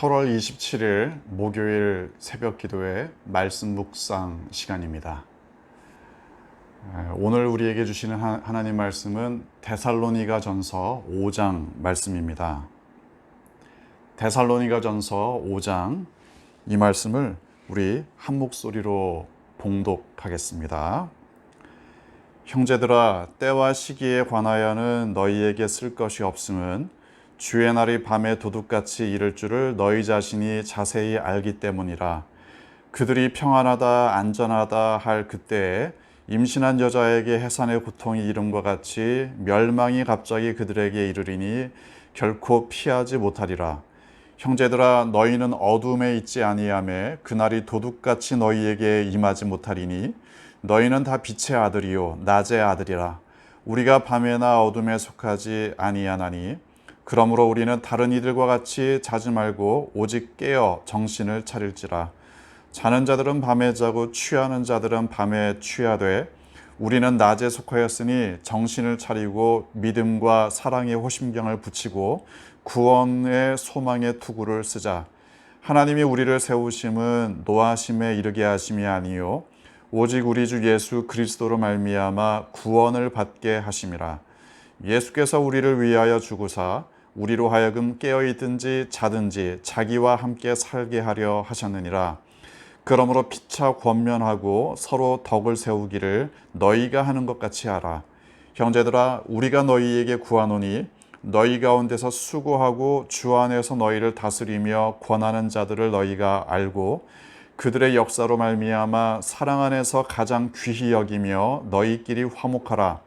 8월 27일 목요일 새벽 기도의 말씀 묵상 시간입니다. 오늘 우리에게 주시는 하나님 말씀은 데살로니가전서 5장 말씀입니다. 데살로니가전서 5장 이 말씀을 우리 한 목소리로 봉독하겠습니다. 형제들아, 때와 시기에 관하여는 너희에게 쓸 것이 없음은 주의 날이 밤에 도둑같이 이를 줄을 너희 자신이 자세히 알기 때문이라. 그들이 평안하다 안전하다 할 그때에 임신한 여자에게 해산의 고통이 이름과 같이 멸망이 갑자기 그들에게 이르리니 결코 피하지 못하리라. 형제들아, 너희는 어둠에 있지 아니하매 그날이 도둑같이 너희에게 임하지 못하리니 너희는 다 빛의 아들이요 낮의 아들이라. 우리가 밤에나 어둠에 속하지 아니하나니 그러므로 우리는 다른 이들과 같이 자지 말고 오직 깨어 정신을 차릴지라. 자는 자들은 밤에 자고 취하는 자들은 밤에 취하되 우리는 낮에 속하였으니 정신을 차리고 믿음과 사랑의 호심경을 붙이고 구원의 소망의 투구를 쓰자. 하나님이 우리를 세우심은 노하심에 이르게 하심이 아니요 오직 우리 주 예수 그리스도로 말미암아 구원을 받게 하심이라. 예수께서 우리를 위하여 죽으사 우리로 하여금 깨어있든지 자든지 자기와 함께 살게 하려 하셨느니라. 그러므로 피차 권면하고 서로 덕을 세우기를 너희가 하는 것 같이 하라. 형제들아, 우리가 너희에게 구하노니 너희 가운데서 수고하고 주 안에서 너희를 다스리며 권하는 자들을 너희가 알고 그들의 역사로 말미암아 사랑 안에서 가장 귀히 여기며 너희끼리 화목하라.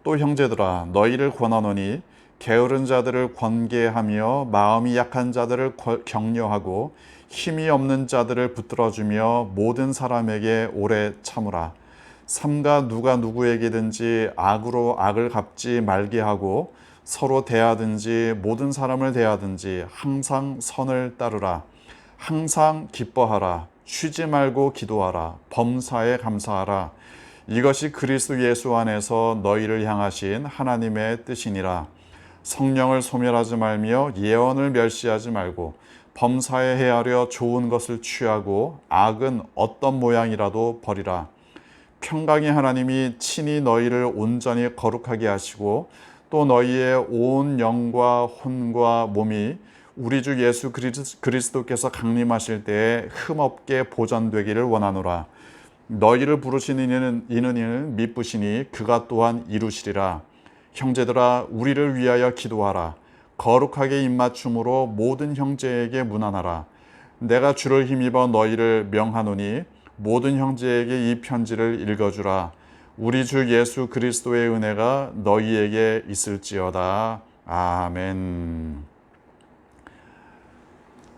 또 형제들아, 너희를 권하노니 게으른 자들을 권계하며 마음이 약한 자들을 격려하고 힘이 없는 자들을 붙들어주며 모든 사람에게 오래 참으라. 삼가 누가 누구에게든지 악으로 악을 갚지 말게 하고 서로 대하든지 모든 사람을 대하든지 항상 선을 따르라. 항상 기뻐하라. 쉬지 말고 기도하라. 범사에 감사하라. 이것이 그리스도 예수 안에서 너희를 향하신 하나님의 뜻이니라. 성령을 소멸하지 말며 예언을 멸시하지 말고 범사에 헤아려 좋은 것을 취하고 악은 어떤 모양이라도 버리라. 평강의 하나님이 친히 너희를 온전히 거룩하게 하시고 또 너희의 온 영과 혼과 몸이 우리 주 예수 그리스도께서 강림하실 때에 흠없게 보존되기를 원하노라. 너희를 부르시는 이는 미쁘시니 그가 또한 이루시리라. 형제들아, 우리를 위하여 기도하라. 거룩하게 입맞춤으로 모든 형제에게 문안하라. 내가 주를 힘입어 너희를 명하노니 모든 형제에게 이 편지를 읽어주라. 우리 주 예수 그리스도의 은혜가 너희에게 있을지어다. 아멘.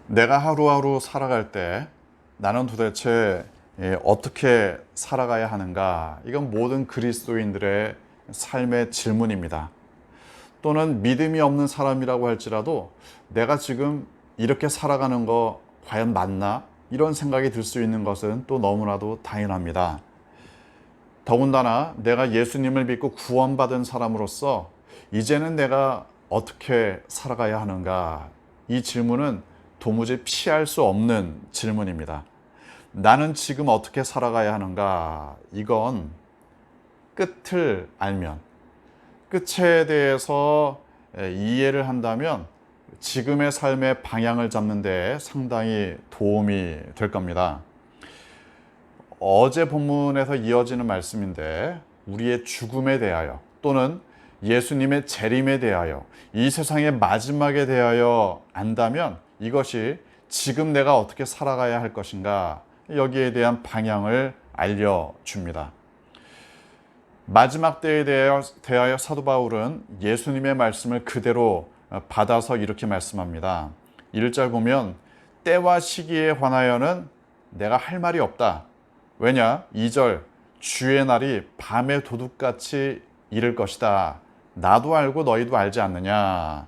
내가 하루하루 살아갈 때 나는 도대체 어떻게 살아가야 하는가? 이건 모든 그리스도인들의 삶의 질문입니다. 또는 믿음이 없는 사람이라고 할지라도 내가 지금 이렇게 살아가는 거 과연 맞나? 이런 생각이 들 수 있는 것은 또 너무나도 당연합니다. 더군다나 내가 예수님을 믿고 구원받은 사람으로서 이제는 내가 어떻게 살아가야 하는가? 이 질문은 도무지 피할 수 없는 질문입니다. 나는 지금 어떻게 살아가야 하는가? 이건 끝을 알면, 끝에 대해서 이해를 한다면 지금의 삶의 방향을 잡는 데 상당히 도움이 될 겁니다. 어제 본문에서 이어지는 말씀인데 우리의 죽음에 대하여 또는 예수님의 재림에 대하여 이 세상의 마지막에 대하여 안다면 이것이 지금 내가 어떻게 살아가야 할 것인가 여기에 대한 방향을 알려줍니다. 마지막 때에 대하여 사도 바울은 예수님의 말씀을 그대로 받아서 이렇게 말씀합니다. 1절 보면 때와 시기에 관하여는 내가 할 말이 없다. 왜냐? 2절 주의 날이 밤에 도둑같이 이를 것이다. 나도 알고 너희도 알지 않느냐.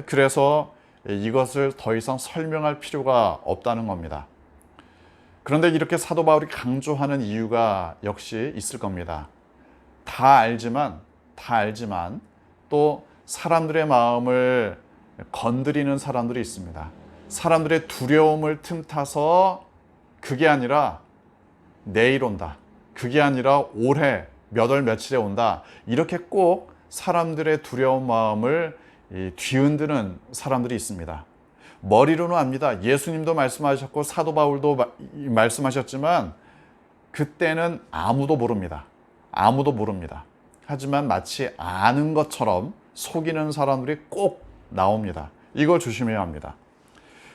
그래서 이것을 더 이상 설명할 필요가 없다는 겁니다. 그런데 이렇게 사도 바울이 강조하는 이유가 역시 있을 겁니다. 다 알지만 또 사람들의 마음을 건드리는 사람들이 있습니다. 사람들의 두려움을 틈타서 그게 아니라 내일 온다, 그게 아니라 올해 몇 월 며칠에 온다, 이렇게 꼭 사람들의 두려운 마음을 뒤흔드는 사람들이 있습니다. 머리로는 압니다. 예수님도 말씀하셨고 사도 바울도 말씀하셨지만 그때는 아무도 모릅니다. 아무도 모릅니다. 하지만 마치 아는 것처럼 속이는 사람들이 꼭 나옵니다. 이걸 조심해야 합니다.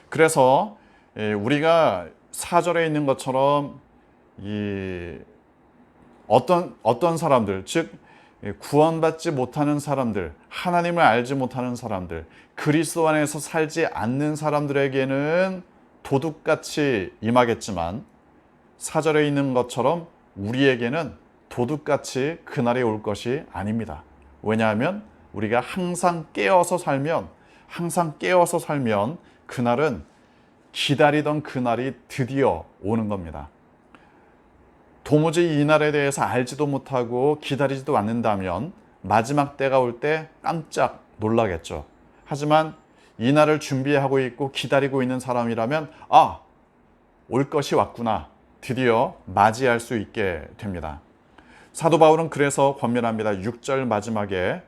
그래서 우리가 4절에 있는 것처럼 어떤 사람들, 즉 구원받지 못하는 사람들, 하나님을 알지 못하는 사람들, 그리스도 안에서 살지 않는 사람들에게는 도둑같이 임하겠지만 4절에 있는 것처럼 우리에게는 도둑같이 그날이 올 것이 아닙니다. 왜냐하면 우리가 항상 깨어서 살면 그날은 기다리던 그날이 드디어 오는 겁니다. 도무지 이 날에 대해서 알지도 못하고 기다리지도 않는다면 마지막 때가 올 때 깜짝 놀라겠죠. 하지만 이 날을 준비하고 있고 기다리고 있는 사람이라면 올 것이 왔구나, 드디어 맞이할 수 있게 됩니다. 사도 바울은 그래서 권면합니다. 6절 마지막에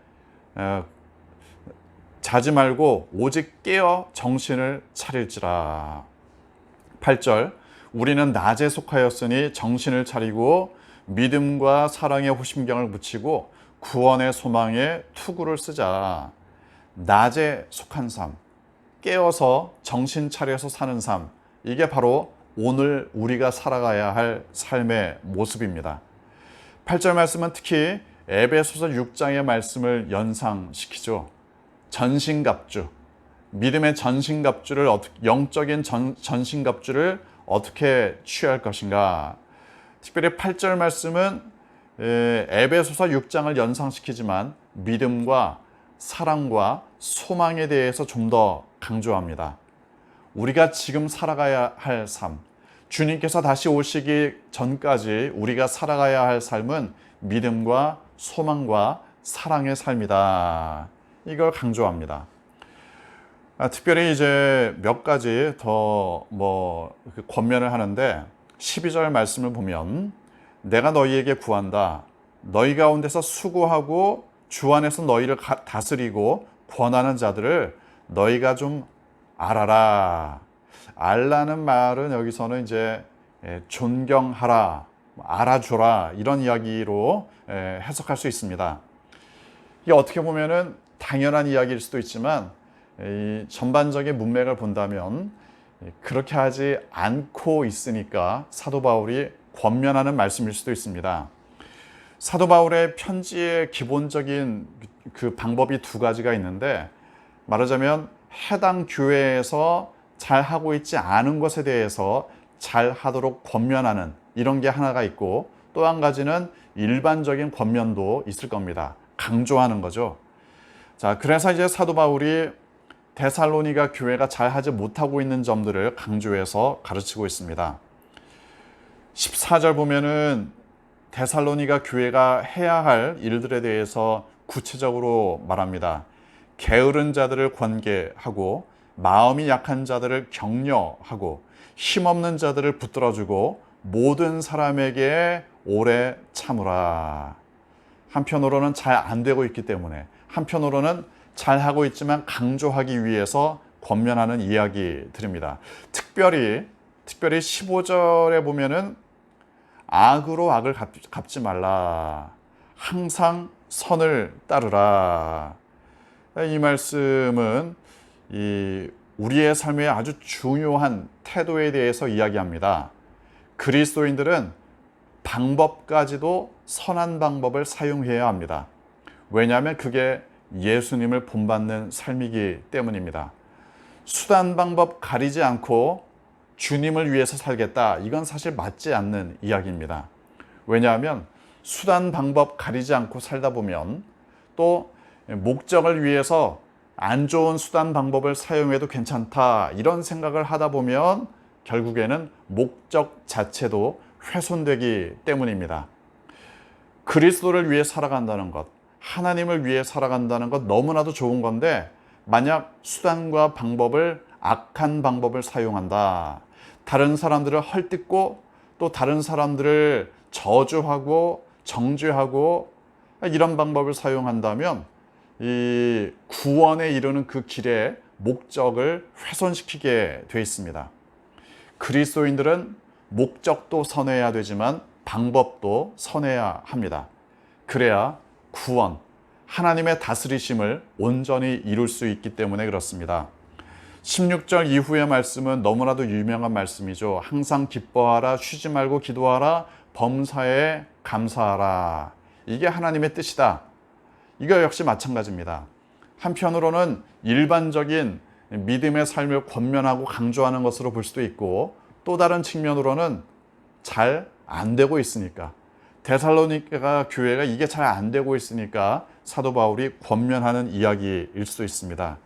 자지 말고 오직 깨어 정신을 차릴지라. 8절 우리는 낮에 속하였으니 정신을 차리고 믿음과 사랑의 호심경을 붙이고 구원의 소망에 투구를 쓰자. 낮에 속한 삶, 깨어서 정신 차려서 사는 삶, 이게 바로 오늘 우리가 살아가야 할 삶의 모습입니다. 8절 말씀은 특히 에베소서 6장의 말씀을 연상시키죠. 전신갑주, 믿음의 전신갑주를 영적인 전신갑주를 어떻게 취할 것인가. 특별히 8절 말씀은 에베소서 6장을 연상시키지만 믿음과 사랑과 소망에 대해서 좀 더 강조합니다. 우리가 지금 살아가야 할 삶, 주님께서 다시 오시기 전까지 우리가 살아가야 할 삶은 믿음과 소망과 사랑의 삶이다. 이걸 강조합니다. 특별히 이제 몇 가지 더 권면을 하는데 12절 말씀을 보면 내가 너희에게 구한다. 너희 가운데서 수고하고 주 안에서 너희를 다스리고 권하는 자들을 너희가 좀 알아라. 알라는 말은 여기서는 이제 존경하라, 알아주라, 이런 이야기로 해석할 수 있습니다. 이게 어떻게 보면은 당연한 이야기일 수도 있지만 이 전반적인 문맥을 본다면 그렇게 하지 않고 있으니까 사도 바울이 권면하는 말씀일 수도 있습니다. 사도 바울의 편지의 기본적인 그 방법이 두 가지가 있는데, 말하자면 해당 교회에서 잘 하고 있지 않은 것에 대해서 잘 하도록 권면하는 이런 게 하나가 있고, 또 한 가지는 일반적인 권면도 있을 겁니다. 강조하는 거죠. 자, 그래서 이제 사도 바울이 데살로니가 교회가 잘 하지 못하고 있는 점들을 강조해서 가르치고 있습니다. 14절 보면은 데살로니가 교회가 해야 할 일들에 대해서 구체적으로 말합니다. 게으른 자들을 권계하고 마음이 약한 자들을 격려하고 힘없는 자들을 붙들어주고 모든 사람에게 오래 참으라. 한편으로는 잘 안 되고 있기 때문에, 한편으로는 잘 하고 있지만 강조하기 위해서 권면하는 이야기들입니다. 특별히 15절에 보면은 악으로 악을 갚지 말라. 항상 선을 따르라. 이 말씀은 우리의 삶의 아주 중요한 태도에 대해서 이야기합니다. 그리스도인들은 방법까지도 선한 방법을 사용해야 합니다. 왜냐하면 그게 예수님을 본받는 삶이기 때문입니다. 수단 방법 가리지 않고 주님을 위해서 살겠다, 이건 사실 맞지 않는 이야기입니다. 왜냐하면 수단 방법 가리지 않고 살다 보면 또 목적을 위해서 안 좋은 수단 방법을 사용해도 괜찮다, 이런 생각을 하다 보면 결국에는 목적 자체도 훼손되기 때문입니다. 그리스도를 위해 살아간다는 것, 하나님을 위해 살아간다는 것 너무나도 좋은 건데, 만약 수단과 방법을 악한 방법을 사용한다. 다른 사람들을 헐뜯고 또 다른 사람들을 저주하고 정죄하고 이런 방법을 사용한다면 이 구원에 이르는 그 길의 목적을 훼손시키게 돼 있습니다. 그리스도인들은 목적도 선해야 되지만 방법도 선해야 합니다. 그래야 구원, 하나님의 다스리심을 온전히 이룰 수 있기 때문에 그렇습니다. 16절 이후의 말씀은 너무나도 유명한 말씀이죠. 항상 기뻐하라, 쉬지 말고 기도하라, 범사에 감사하라. 이게 하나님의 뜻이다. 이거 역시 마찬가지입니다. 한편으로는 일반적인 믿음의 삶을 권면하고 강조하는 것으로 볼 수도 있고, 또 다른 측면으로는 잘 안 되고 있으니까, 데살로니가 교회가 이게 잘 안 되고 있으니까 사도 바울이 권면하는 이야기일 수도 있습니다.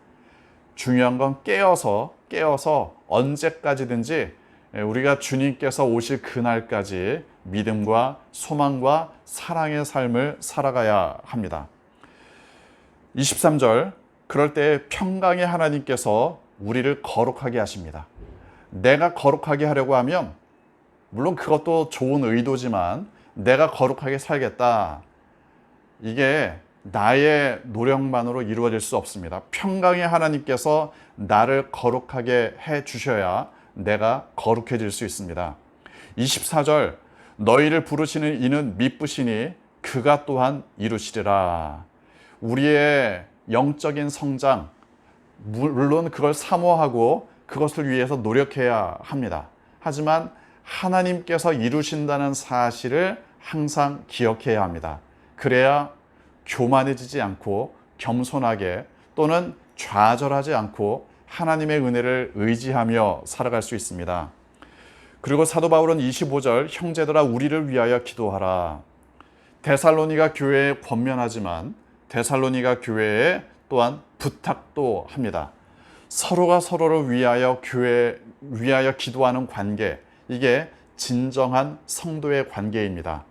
중요한 건 깨어서 언제까지든지 우리가 주님께서 오실 그날까지 믿음과 소망과 사랑의 삶을 살아가야 합니다. 23절, 그럴 때 평강의 하나님께서 우리를 거룩하게 하십니다. 내가 거룩하게 하려고 하면 물론 그것도 좋은 의도지만 내가 거룩하게 살겠다. 이게 나의 노력만으로 이루어질 수 없습니다. 평강의 하나님께서 나를 거룩하게 해 주셔야 내가 거룩해질 수 있습니다. 24절, 너희를 부르시는 이는 미쁘시니 그가 또한 이루시리라. 우리의 영적인 성장, 물론 그걸 사모하고 그것을 위해서 노력해야 합니다. 하지만 하나님께서 이루신다는 사실을 항상 기억해야 합니다. 그래야 교만해지지 않고 겸손하게 또는 좌절하지 않고 하나님의 은혜를 의지하며 살아갈 수 있습니다. 그리고 사도 바울은 25절, 형제들아 우리를 위하여 기도하라. 데살로니가 교회에 권면하지만 데살로니가 교회에 또한 부탁도 합니다. 서로가 서로를 위하여 위하여 기도하는 관계, 이게 진정한 성도의 관계입니다.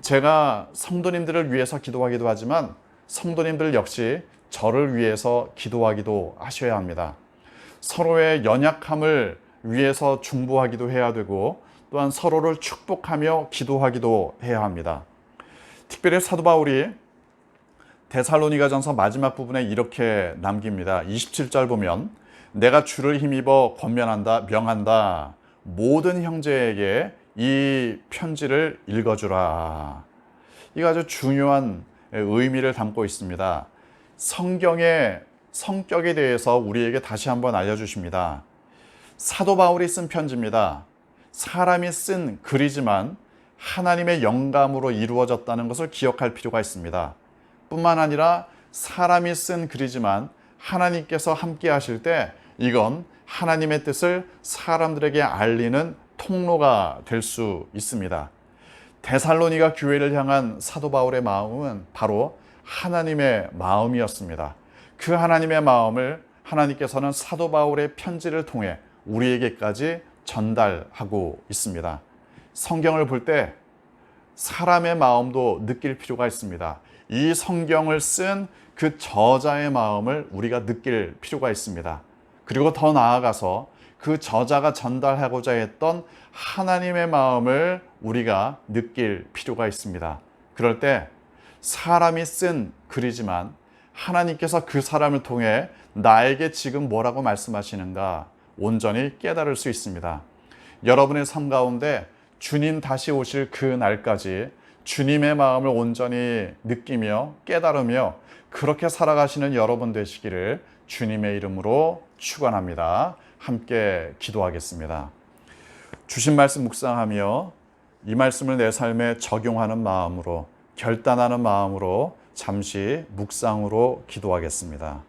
제가 성도님들을 위해서 기도하기도 하지만 성도님들 역시 저를 위해서 기도하기도 하셔야 합니다. 서로의 연약함을 위해서 중보하기도 해야 되고 또한 서로를 축복하며 기도하기도 해야 합니다. 특별히 사도 바울이 데살로니가전서 마지막 부분에 이렇게 남깁니다. 27절 보면 내가 주를 힘입어 권면한다, 명한다. 모든 형제에게 이 편지를 읽어주라. 이거 아주 중요한 의미를 담고 있습니다. 성경의 성격에 대해서 우리에게 다시 한번 알려주십니다. 사도 바울이 쓴 편지입니다. 사람이 쓴 글이지만 하나님의 영감으로 이루어졌다는 것을 기억할 필요가 있습니다. 뿐만 아니라 사람이 쓴 글이지만 하나님께서 함께 하실 때 이건 하나님의 뜻을 사람들에게 알리는 통로가 될 수 있습니다. 데살로니가 교회를 향한 사도 바울의 마음은 바로 하나님의 마음이었습니다. 그 하나님의 마음을 하나님께서는 사도 바울의 편지를 통해 우리에게까지 전달하고 있습니다. 성경을 볼 때 사람의 마음도 느낄 필요가 있습니다. 이 성경을 쓴 그 저자의 마음을 우리가 느낄 필요가 있습니다. 그리고 더 나아가서 그 저자가 전달하고자 했던 하나님의 마음을 우리가 느낄 필요가 있습니다. 그럴 때 사람이 쓴 글이지만 하나님께서 그 사람을 통해 나에게 지금 뭐라고 말씀하시는가 온전히 깨달을 수 있습니다. 여러분의 삶 가운데 주님 다시 오실 그 날까지 주님의 마음을 온전히 느끼며 깨달으며 그렇게 살아가시는 여러분 되시기를 주님의 이름으로 축원합니다. 함께 기도하겠습니다. 주신 말씀 묵상하며 이 말씀을 내 삶에 적용하는 마음으로, 결단하는 마음으로 잠시 묵상으로 기도하겠습니다.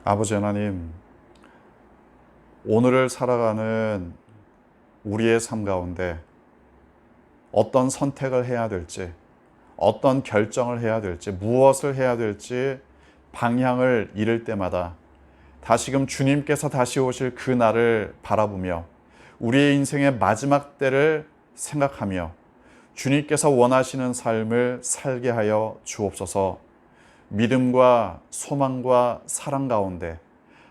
아버지 하나님, 오늘을 살아가는 우리의 삶 가운데 어떤 선택을 해야 될지, 어떤 결정을 해야 될지, 무엇을 해야 될지 방향을 잃을 때마다 다시금 주님께서 다시 오실 그 날을 바라보며 우리의 인생의 마지막 때를 생각하며 주님께서 원하시는 삶을 살게 하여 주옵소서. 믿음과 소망과 사랑 가운데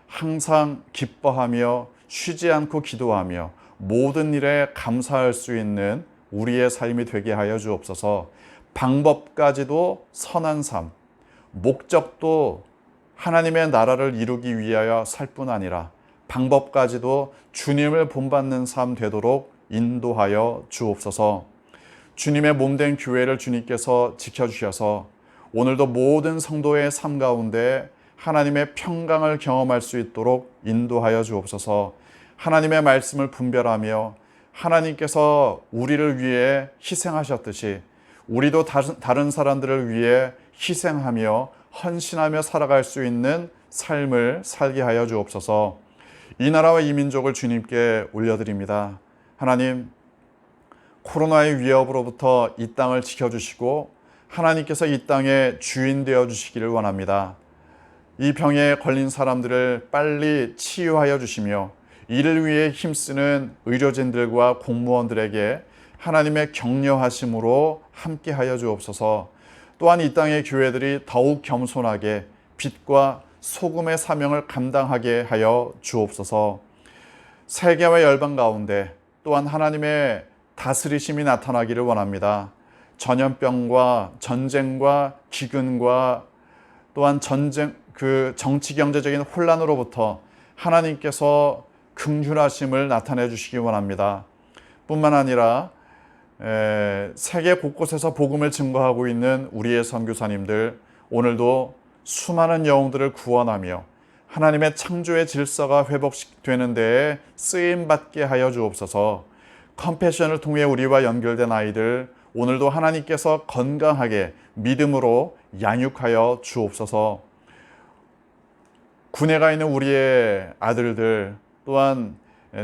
항상 기뻐하며 쉬지 않고 기도하며 모든 일에 감사할 수 있는 우리의 삶이 되게 하여 주옵소서. 방법까지도 선한 삶, 목적도 하나님의 나라를 이루기 위하여 살 뿐 아니라 방법까지도 주님을 본받는 삶 되도록 인도하여 주옵소서. 주님의 몸된 교회를 주님께서 지켜주셔서 오늘도 모든 성도의 삶 가운데 하나님의 평강을 경험할 수 있도록 인도하여 주옵소서. 하나님의 말씀을 분별하며 하나님께서 우리를 위해 희생하셨듯이 우리도 다른 사람들을 위해 희생하며 헌신하며 살아갈 수 있는 삶을 살게 하여 주옵소서. 이 나라와 이 민족을 주님께 올려드립니다. 하나님, 코로나의 위협으로부터 이 땅을 지켜주시고 하나님께서 이 땅의 주인 되어 주시기를 원합니다. 이 병에 걸린 사람들을 빨리 치유하여 주시며 이를 위해 힘쓰는 의료진들과 공무원들에게 하나님의 격려하심으로 함께하여 주옵소서. 또한 이 땅의 교회들이 더욱 겸손하게 빛과 소금의 사명을 감당하게 하여 주옵소서. 세계와 열방 가운데 또한 하나님의 다스리심이 나타나기를 원합니다. 전염병과 전쟁과 기근과 또한 정치 경제적인 혼란으로부터 하나님께서 긍휼하심을 나타내 주시기 원합니다. 뿐만 아니라 세계 곳곳에서 복음을 증거하고 있는 우리의 선교사님들, 오늘도 수많은 영혼들을 구원하며 하나님의 창조의 질서가 회복되는 데에 쓰임받게 하여 주옵소서. 컴패션을 통해 우리와 연결된 아이들, 오늘도 하나님께서 건강하게 믿음으로 양육하여 주옵소서. 군에 가 있는 우리의 아들들, 또한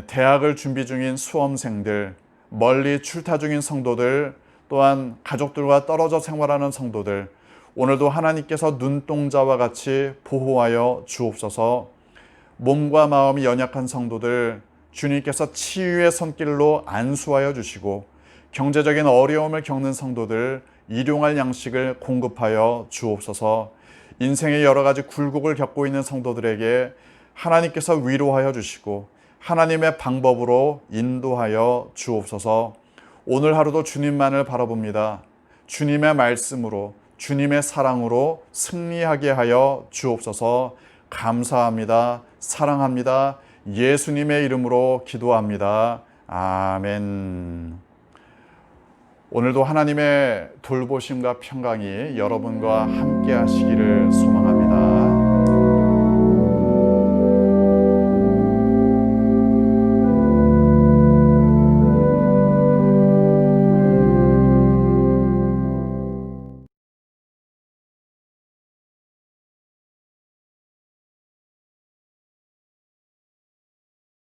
대학을 준비 중인 수험생들, 멀리 출타 중인 성도들, 또한 가족들과 떨어져 생활하는 성도들, 오늘도 하나님께서 눈동자와 같이 보호하여 주옵소서. 몸과 마음이 연약한 성도들, 주님께서 치유의 손길로 안수하여 주시고 경제적인 어려움을 겪는 성도들, 일용할 양식을 공급하여 주옵소서. 인생의 여러 가지 굴곡을 겪고 있는 성도들에게 하나님께서 위로하여 주시고 하나님의 방법으로 인도하여 주옵소서. 오늘 하루도 주님만을 바라봅니다. 주님의 말씀으로, 주님의 사랑으로 승리하게 하여 주옵소서. 감사합니다. 사랑합니다. 예수님의 이름으로 기도합니다. 아멘. 오늘도 하나님의 돌보심과 평강이 여러분과 함께 하시기를 소망합니다.